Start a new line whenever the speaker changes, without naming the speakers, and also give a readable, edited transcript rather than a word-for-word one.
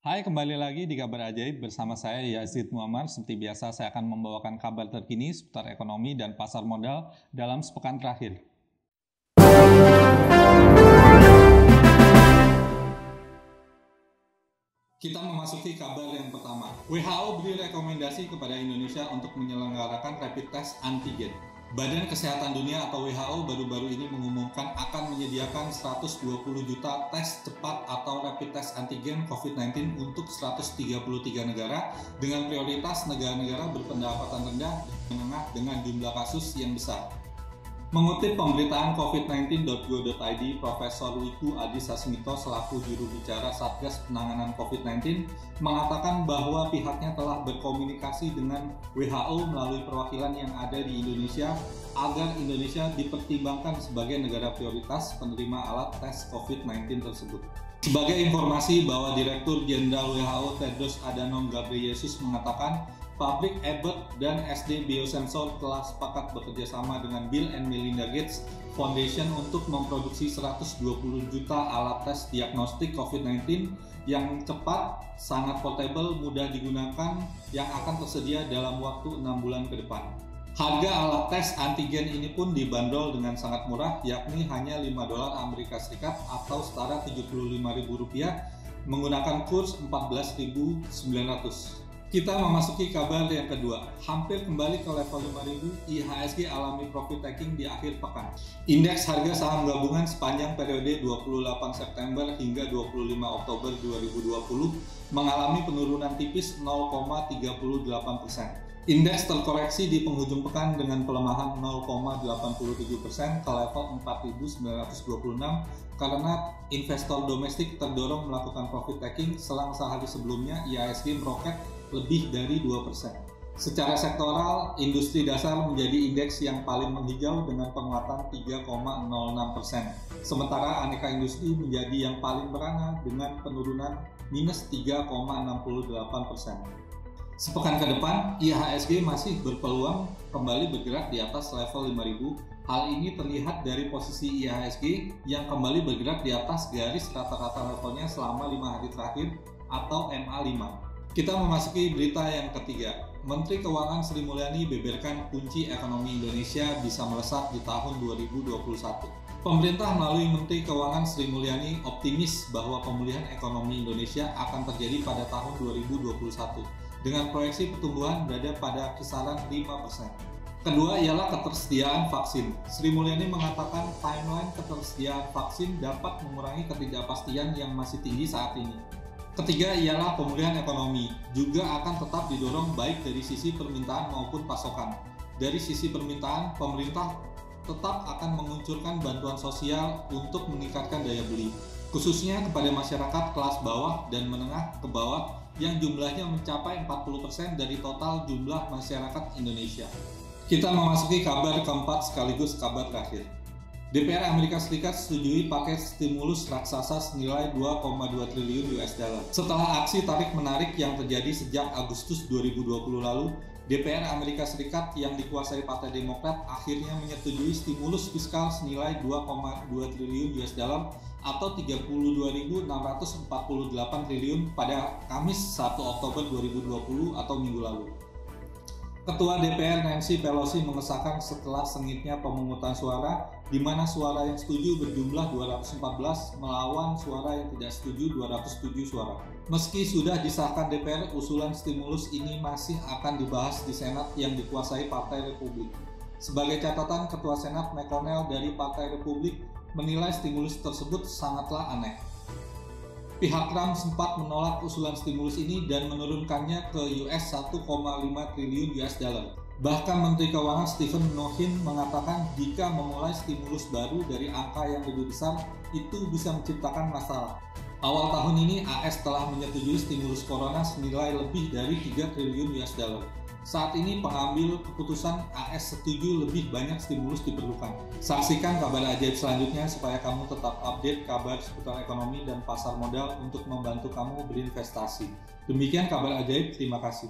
Hai, kembali lagi di Kabar Ajaib bersama saya Yazid Muammar. Seperti biasa, saya akan membawakan kabar terkini seputar ekonomi dan pasar modal dalam sepekan terakhir. Kita memasuki kabar yang pertama. WHO beri rekomendasi kepada Indonesia untuk menyelenggarakan rapid test antigen. Badan Kesehatan Dunia atau WHO baru-baru ini mengumumkan akan menyediakan 120 juta tes cepat atau rapid test antigen COVID-19 untuk 133 negara dengan prioritas negara-negara berpendapatan rendah dan menengah dengan jumlah kasus yang besar. Mengutip pemberitaan covid19.go.id, Profesor Wiku Adi Sasmito selaku juru bicara Satgas Penanganan COVID-19 mengatakan bahwa pihaknya telah berkomunikasi dengan WHO melalui perwakilan yang ada di Indonesia agar Indonesia dipertimbangkan sebagai negara prioritas penerima alat tes COVID-19 tersebut. Sebagai informasi bahwa Direktur Jenderal WHO Tedros Adhanom Ghebreyesus mengatakan pabrik Abbott dan SD Biosensor telah sepakat bekerja sama dengan Bill and Melinda Gates Foundation untuk memproduksi 120 juta alat tes diagnostik COVID-19 yang cepat, sangat portable, mudah digunakan, yang akan tersedia dalam waktu 6 bulan ke depan. Harga alat tes antigen ini pun dibanderol dengan sangat murah, yakni hanya $5 Amerika Serikat atau setara Rp75.000 menggunakan kurs 14.900. Kita memasuki kabar yang kedua. Hampir kembali ke level 5.000, IHSG alami profit taking di akhir pekan. Indeks harga saham gabungan sepanjang periode 28 September hingga 25 Oktober 2020 mengalami penurunan tipis 0,38%. Indeks terkoreksi di penghujung pekan dengan pelemahan 0,87% ke level 4.926 karena investor domestik terdorong melakukan profit taking selang sehari sebelumnya IHSG meroket lebih dari 2%. Secara sektoral, industri dasar menjadi indeks yang paling menghijau dengan penguatan 3,06%. Sementara aneka industri menjadi yang paling merana dengan penurunan minus 3,68%. Sepekan ke depan, IHSG masih berpeluang kembali bergerak di atas level 5.000. Hal ini terlihat dari posisi IHSG yang kembali bergerak di atas garis rata-rata levelnya selama 5 hari terakhir atau MA5. Kita memasuki berita yang ketiga. Menteri Keuangan Sri Mulyani beberkan kunci ekonomi Indonesia bisa melesat di tahun 2021. Pemerintah melalui Menteri Keuangan Sri Mulyani optimis bahwa pemulihan ekonomi Indonesia akan terjadi pada tahun 2021 dengan proyeksi pertumbuhan berada pada kisaran 5%. Kedua ialah ketersediaan vaksin. Sri Mulyani mengatakan timeline ketersediaan vaksin dapat mengurangi ketidakpastian yang masih tinggi saat ini. Ketiga ialah pemulihan ekonomi, juga akan tetap didorong baik dari sisi permintaan maupun pasokan. Dari sisi permintaan, pemerintah tetap akan menguncurkan bantuan sosial untuk meningkatkan daya beli, khususnya kepada masyarakat kelas bawah dan menengah ke bawah yang jumlahnya mencapai 40% dari total jumlah masyarakat Indonesia. Kita memasuki kabar keempat sekaligus kabar terakhir. DPR Amerika Serikat setujui paket stimulus raksasa senilai 2,2 triliun US dollar. Setelah aksi tarik-menarik yang terjadi sejak Agustus 2020 lalu, DPR Amerika Serikat yang dikuasai Partai Demokrat akhirnya menyetujui stimulus fiskal senilai 2,2 triliun US dollar atau 32.648 triliun pada Kamis 1 Oktober 2020 atau minggu lalu. Ketua DPR Nancy Pelosi mengesahkan setelah sengitnya pemungutan suara, di mana suara yang setuju berjumlah 214 melawan suara yang tidak setuju 207 suara. Meski sudah disahkan DPR, usulan stimulus ini masih akan dibahas di Senat yang dikuasai Partai Republik. Sebagai catatan, Ketua Senat McConnell dari Partai Republik menilai stimulus tersebut sangatlah aneh. Pihak Trump sempat menolak usulan stimulus ini dan menurunkannya ke US 1,5 triliun US dollar. Bahkan Menteri Keuangan Steven Mnuchin mengatakan jika memulai stimulus baru dari angka yang lebih besar itu bisa menciptakan masalah. Awal tahun ini AS telah menyetujui stimulus corona senilai lebih dari 3 triliun US dollar. Saat ini pengambil keputusan AS setuju lebih banyak stimulus diperlukan. Saksikan kabar ajaib selanjutnya supaya kamu tetap update kabar seputar ekonomi dan pasar modal untuk membantu kamu berinvestasi. Demikian kabar ajaib, terima kasih.